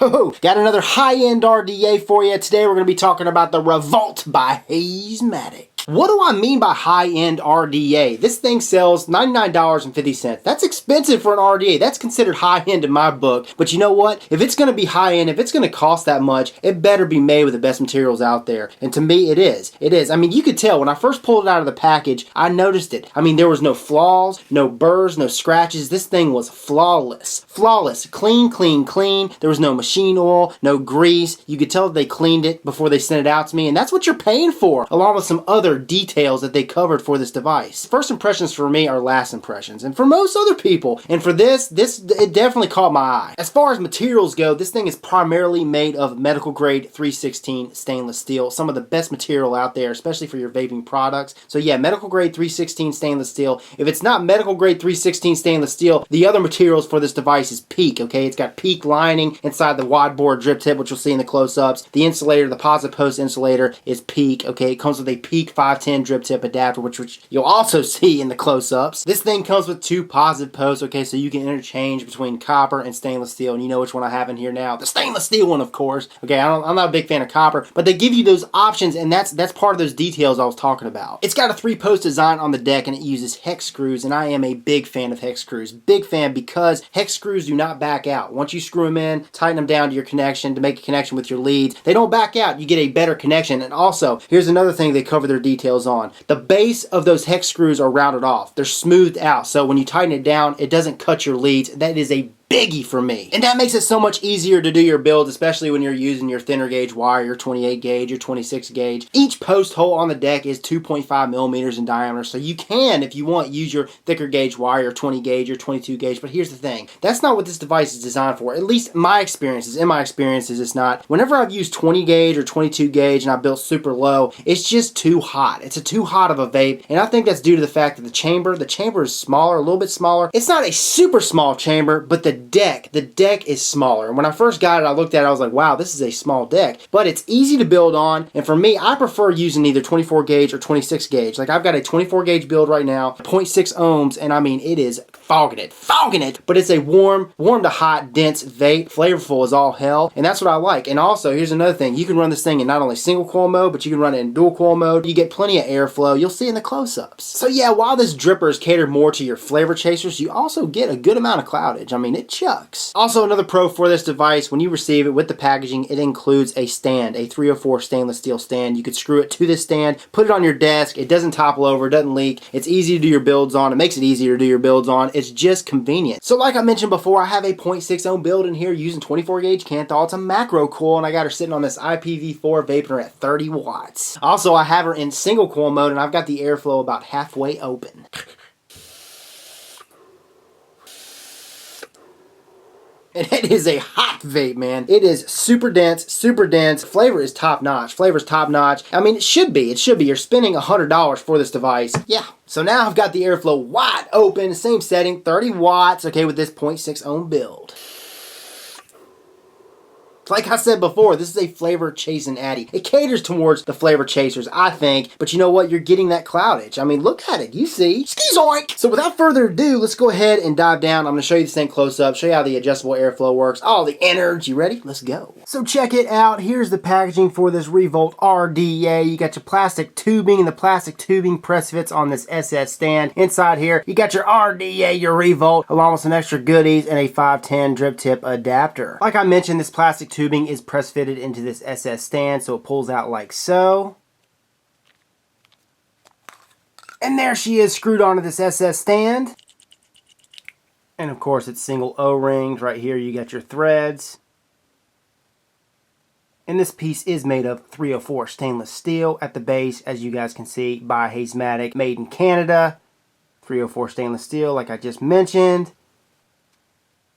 Got another high-end RDA for you. Today we're going to be talking about the Revolt by Hazematic. What do I mean by high-end RDA? This thing sells $99.50. That's expensive for an RDA. That's considered high-end in my book. But you know what? If it's going to be high-end, if it's going to cost that much, it better be made with the best materials out there. And to me, it is. It is. I mean, you could tell when I first pulled it out of the package, I noticed it. I mean, there was no flaws, no burrs, no scratches. This thing was flawless. Flawless. Clean, clean, clean. There was no machine oil, no grease. You could tell that they cleaned it before they sent it out to me. And that's what you're paying for, along with some other details that they covered for this device. First impressions for me are last impressions, and for most other people. And for this it definitely caught my eye. As far as materials go, this thing is primarily made of medical grade 316 stainless steel. Some of the best material out there, especially for your vaping products. So yeah, medical grade 316 stainless steel. If it's not medical grade 316 stainless steel, the other materials for this device is PEEK, okay? It's got PEEK lining inside the wide bore drip tip, which you'll see in the close-ups. The insulator, the positive post insulator is PEEK, okay? It comes with a PEEK 510 drip tip adapter, which you'll also see in the close-ups. This thing comes with two positive posts, okay, so you can interchange between copper and stainless steel, and you know which one I have in here now. The stainless steel one, of course. Okay, I'm not a big fan of copper, but they give you those options, and that's part of those details I was talking about. It's got a 3-post design on the deck, and it uses hex screws, and I am a big fan of hex screws. Big fan, because hex screws do not back out. Once you screw them in, tighten them down to your connection to make a connection with your leads, they don't back out. You get a better connection. And also, here's another thing they cover their details on. The base of those hex screws are rounded off. They're smoothed out, so when you tighten it down, it doesn't cut your leads. That is a biggie for me. And that makes it so much easier to do your builds, especially when you're using your thinner gauge wire, your 28 gauge, your 26 gauge. Each post hole on the deck is 2.5 millimeters in diameter, so you can, if you want, use your thicker gauge wire, your 20 gauge, your 22 gauge. But here's the thing. That's not what this device is designed for. At least in my experiences, it's not. Whenever I've used 20 gauge or 22 gauge and I built super low, it's just too hot. It's too hot of a vape, and I think that's due to the fact that the chamber is smaller, a little bit smaller. It's not a super small chamber, but the deck is smaller. And when I first got it, I looked at it, I was like, wow, this is a small deck. But it's easy to build on, and for me, I prefer using either 24 gauge or 26 gauge. Like, I've got a 24 gauge build right now, 0.6 ohms, and I mean, it is fogging it. But it's a warm to hot, dense vape, flavorful as all hell, and that's what I like. And also, here's another thing. You can run this thing in not only single coil mode, but you can run it in dual coil mode. You get plenty of airflow. You'll see in the close-ups. So yeah, while this dripper is catered more to your flavor chasers, you also get a good amount of cloudage. I mean, it chucks. Also, another pro for this device, when you receive it with the packaging, it includes a stand, a 304 stainless steel stand. You could screw it to this stand, put it on your desk. It doesn't topple over, it doesn't leak. It's easy to do your builds on. It makes it easier to do your builds on. It's just convenient. So like I mentioned before, I have a 0.6 ohm build in here using 24 gauge Kanthal. It's a macro coil, and I got her sitting on this IPv4 vaping her at 30 watts. Also, I have her in single coil mode, and I've got the airflow about halfway open. And it is a hot vape, man. It is super dense, super dense. Flavor is top notch. Flavor's top notch. I mean, it should be. You're spending $100 for this device. Yeah. So now I've got the airflow wide open, same setting, 30 watts, okay, with this 0.6 ohm build. Like I said before, this is a flavor chasing addy. It caters towards the flavor chasers, I think, but you know what? You're getting that cloudage. I mean, look at it. You see? Ski-zoink! So without further ado, let's go ahead and dive down. I'm going to show you this thing close up, show you how the adjustable airflow works, all the innards. You ready? Let's go. So check it out. Here's the packaging for this Revolt RDA. You got your plastic tubing, and the plastic tubing press fits on this SS stand. Inside here, you got your RDA, your Revolt, along with some extra goodies and a 510 drip tip adapter. Like I mentioned, this plastic tubing is press fitted into this SS stand, so it pulls out like so. And there she is, screwed onto this SS stand. And of course, it's single O-rings. Right here you got your threads. And this piece is made of 304 stainless steel at the base, as you guys can see, by Hazematic, made in Canada. 304 stainless steel, like I just mentioned.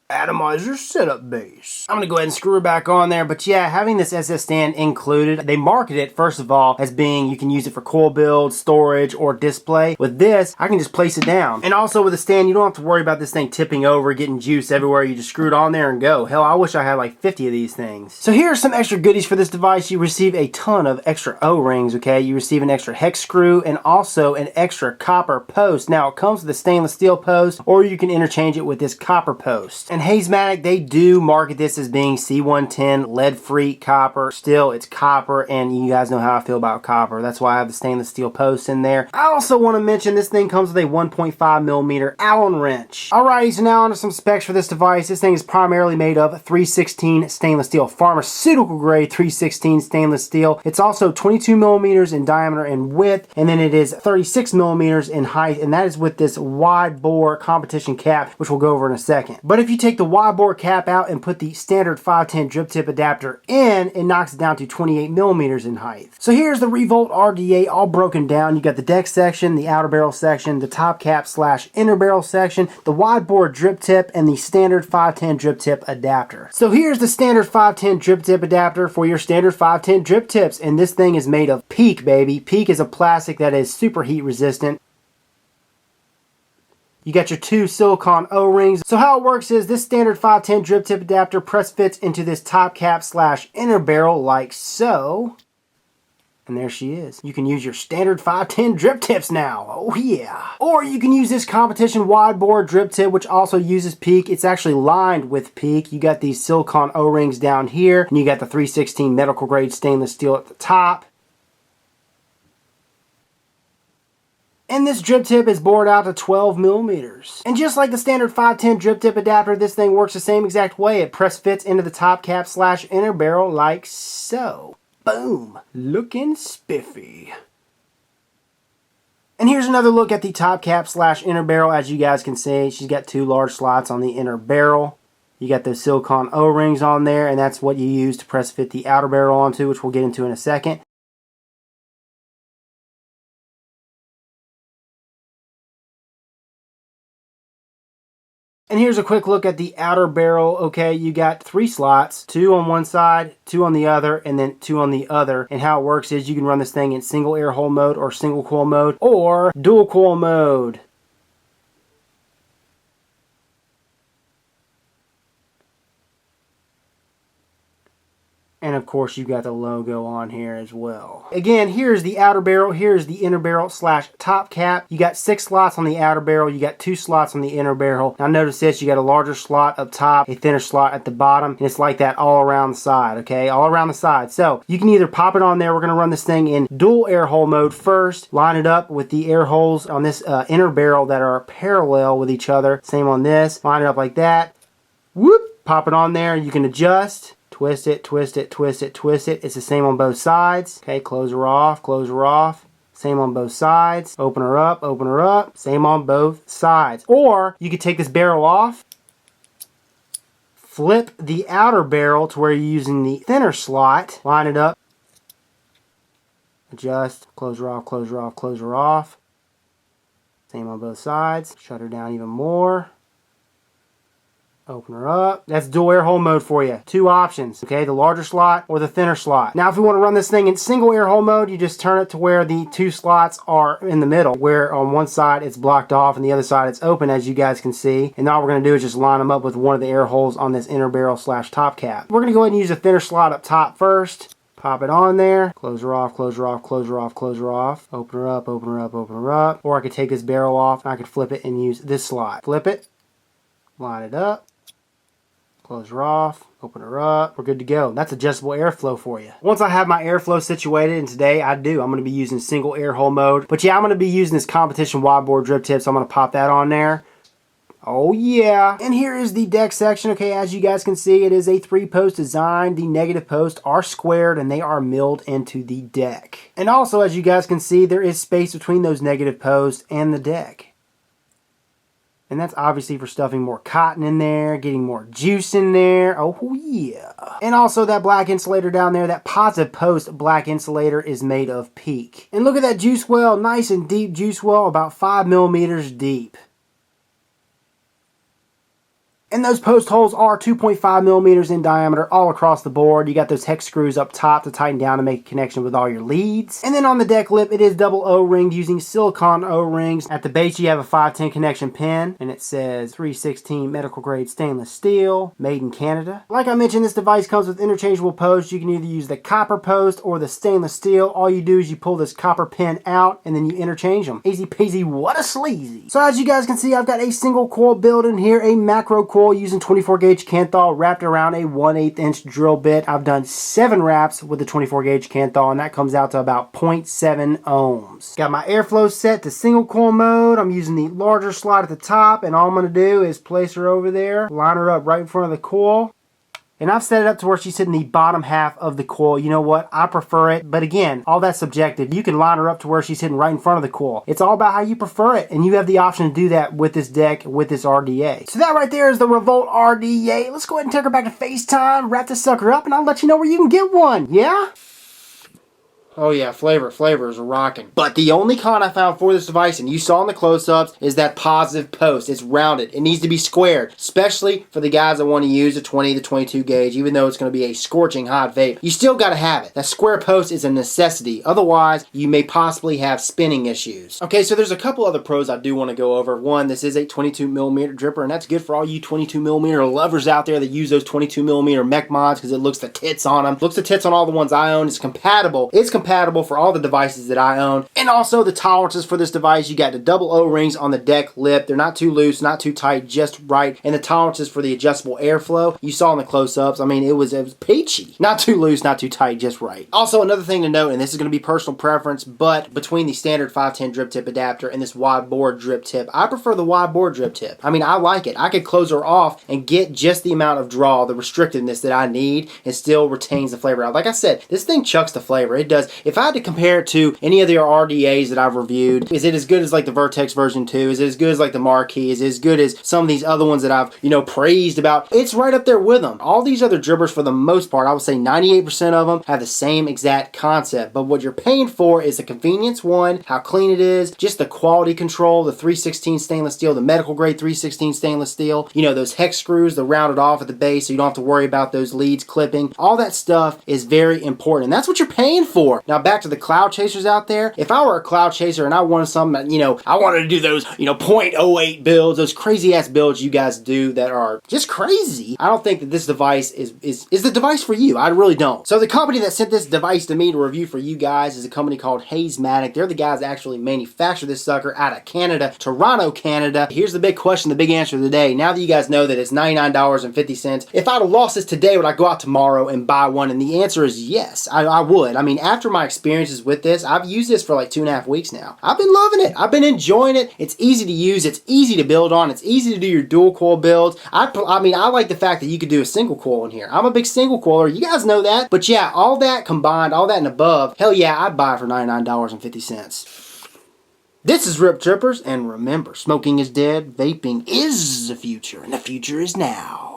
Atomizer setup base. I'm going to go ahead and screw her back on there, but yeah, having this SS stand included, they market it, first of all, as being you can use it for coil build, storage, or display. With this, I can just place it down. And also with the stand, you don't have to worry about this thing tipping over, getting juice everywhere. You just screw it on there and go. Hell, I wish I had like 50 of these things. So here are some extra goodies for this device. You receive a ton of extra O-rings, okay? You receive an extra hex screw and also an extra copper post. Now, it comes with a stainless steel post, or you can interchange it with this copper post. And Hazematic, they do market this as being C110 lead-free copper. Still, it's copper, and you guys know how I feel about copper. That's why I have the stainless steel posts in there. I also want to mention this thing comes with a 1.5 millimeter Allen wrench. Alrighty, so now onto some specs for this device. This thing is primarily made of 316 stainless steel, pharmaceutical grade 316 stainless steel. It's also 22 millimeters in diameter and width, and then it is 36 millimeters in height, and that is with this wide bore competition cap, which we'll go over in a second. But if you take the wide bore cap out and put the standard 510 drip tip adapter in, it knocks it down to 28 millimeters in height. So here's the Revolt RDA all broken down. You got the deck section, the outer barrel section, the top cap / inner barrel section, the wide bore drip tip, and the standard 510 drip tip adapter. So here's the standard 510 drip tip adapter for your standard 510 drip tips, and this thing is made of PEEK, baby. PEEK is a plastic that is super heat resistant. You got your 2 silicone O-rings. So how it works is this standard 510 drip tip adapter press fits into this top cap / inner barrel like so. And there she is. You can use your standard 510 drip tips now. Oh yeah. Or you can use this competition wide bore drip tip, which also uses PEEK. It's actually lined with PEEK. You got these silicone O-rings down here, and you got the 316 medical grade stainless steel at the top. And this drip tip is bored out to 12 millimeters. And just like the standard 510 drip tip adapter, this thing works the same exact way. It press fits into the top cap / inner barrel like so. Boom. Looking spiffy. And here's another look at the top cap / inner barrel. As you guys can see, she's got 2 large slots on the inner barrel. You got those silicone O-rings on there, and that's what you use to press fit the outer barrel onto, which we'll get into in a second. And here's a quick look at the outer barrel. Okay, you got 3 slots, 2 on one side, 2 on the other, and then 2 on the other. And how it works is you can run this thing in single air hole mode or single coil mode or dual coil mode. And of course, you got the logo on here as well. Again, here's the outer barrel. Here's the inner barrel / top cap. You got 6 slots on the outer barrel. You got 2 slots on the inner barrel. Now notice this, you got a larger slot up top, a thinner slot at the bottom, and it's like that all around the side, okay? All around the side. So you can either pop it on there. We're gonna run this thing in dual air hole mode first. Line it up with the air holes on this inner barrel that are parallel with each other. Same on this. Line it up like that. Whoop! Pop it on there. You can adjust. Twist it, twist it, twist it, twist it. It's the same on both sides. Okay, close her off, close her off. Same on both sides. Open her up, open her up. Same on both sides. Or you could take this barrel off, flip the outer barrel to where you're using the thinner slot. Line it up. Adjust, close her off, close her off, close her off. Same on both sides. Shut her down even more. Open her up. That's dual air hole mode for you. 2 options, okay? The larger slot or the thinner slot. Now, if we want to run this thing in single air hole mode, you just turn it to where the 2 slots are in the middle, where on one side it's blocked off and the other side it's open, as you guys can see. And all we're going to do is just line them up with one of the air holes on this inner barrel / top cap. We're going to go ahead and use a thinner slot up top first. Pop it on there. Close her off, close her off, close her off, close her off. Open her up, open her up, open her up. Or I could take this barrel off and I could flip it and use this slot. Flip it. Line it up. Close her off, open her up, we're good to go. That's adjustable airflow for you. Once I have my airflow situated, and today I'm going to be using single air hole mode. But yeah, I'm going to be using this competition wide bore drip tip, so I'm going to pop that on there. Oh yeah. And here is the deck section. Okay, as you guys can see, it is a 3-post design. The negative posts are squared and they are milled into the deck. And also, as you guys can see, there is space between those negative posts and the deck. And that's obviously for stuffing more cotton in there, getting more juice in there. Oh yeah. And also that black insulator down there, that positive post black insulator is made of PEEK. And look at that juice well, nice and deep juice well, about 5 millimeters deep. And those post holes are 2.5 millimeters in diameter all across the board. You got those hex screws up top to tighten down and make a connection with all your leads. And then on the deck lip, it is double O-ringed using silicone O-rings. At the base, you have a 510 connection pin, and it says 316 medical grade stainless steel, made in Canada. Like I mentioned, this device comes with interchangeable posts. You can either use the copper post or the stainless steel. All you do is you pull this copper pin out, and then you interchange them. Easy peasy, what a sleazy. So as you guys can see, I've got a single coil build in here, a macro coil coil using 24 gauge Kanthal wrapped around a 1/8 inch drill bit. I've done 7 wraps with the 24 gauge Kanthal, and that comes out to about 0.7 ohms. Got my airflow set to single coil mode. I'm using the larger slot at the top, and all I'm going to do is place her over there, line her up right in front of the coil. And I've set it up to where she's hitting the bottom half of the coil. You know what? I prefer it. But again, all that's subjective. You can line her up to where she's hitting right in front of the coil. It's all about how you prefer it. And you have the option to do that with this deck, with this RDA. So that right there is the Revolt RDA. Let's go ahead and take her back to FaceTime, wrap this sucker up, and I'll let you know where you can get one. Yeah? Oh yeah, flavor is rocking. But the only con I found for this device, and you saw in the close-ups, is that positive post. It's rounded. It needs to be squared, especially for the guys that want to use a 20 to 22 gauge, even though it's going to be a scorching hot vape. You still got to have it. That square post is a necessity. Otherwise, you may possibly have spinning issues. Okay, so there's a couple other pros I do want to go over. One, this is a 22mm dripper, and that's good for all you 22mm lovers out there that use those 22mm mech mods because it looks the tits on them. Looks the tits on all the ones I own. It's compatible. It's compatible for all the devices that I own. And also the tolerances for this device, you got the double O-rings on the deck lip. They're not too loose, not too tight, just right. And the tolerances for the adjustable airflow, you saw in the close-ups, I mean, it was peachy. Not too loose, not too tight, just right. Also, another thing to note, and this is going to be personal preference, but between the standard 510 drip tip adapter and this wide bore drip tip, I prefer the wide bore drip tip. I mean, I like it. I could close her off and get just the amount of draw, the restrictiveness that I need, and still retains the flavor out. Like I said, this thing chucks the flavor. It does. If I had to compare it to any of the RDAs that I've reviewed, is it as good as like the Vertex version 2? Is it as good as like the Marquee? Is it as good as some of these other ones that I've, praised about? It's right up there with them. All these other drippers, for the most part, I would say 98% of them have the same exact concept. But what you're paying for is the convenience, one, how clean it is, just the quality control, the 316 stainless steel, the medical grade 316 stainless steel, those hex screws, the rounded off at the base so you don't have to worry about those leads clipping. All that stuff is very important, and that's what you're paying for. Now back to the cloud chasers out there. If I were a cloud chaser and I wanted something, I wanted to do those, 0.08 builds, those crazy ass builds you guys do that are just crazy, I don't think that this device is the device for you. I really don't. So the company that sent this device to me to review for you guys is a company called Hazematic. They're the guys that actually manufacture this sucker out of Canada, Toronto, Canada. Here's the big question, the big answer of the day. Now that you guys know that it's $99.50, if I'd have lost this today, would I go out tomorrow and buy one? And the answer is yes, I would. I mean, after my experiences with this, I've used this for like 2.5 weeks now. I've been loving it. I've been enjoying it. It's easy to use. It's easy to build on. It's easy to do your dual coil builds. I mean, I like the fact that you could do a single coil in here. I'm a big single coiler. You guys know that. But yeah, all that combined, all that and above, hell yeah, I'd buy it for $99.50. This is Rip Trippers, and remember, smoking is dead, vaping is the future, and the future is now.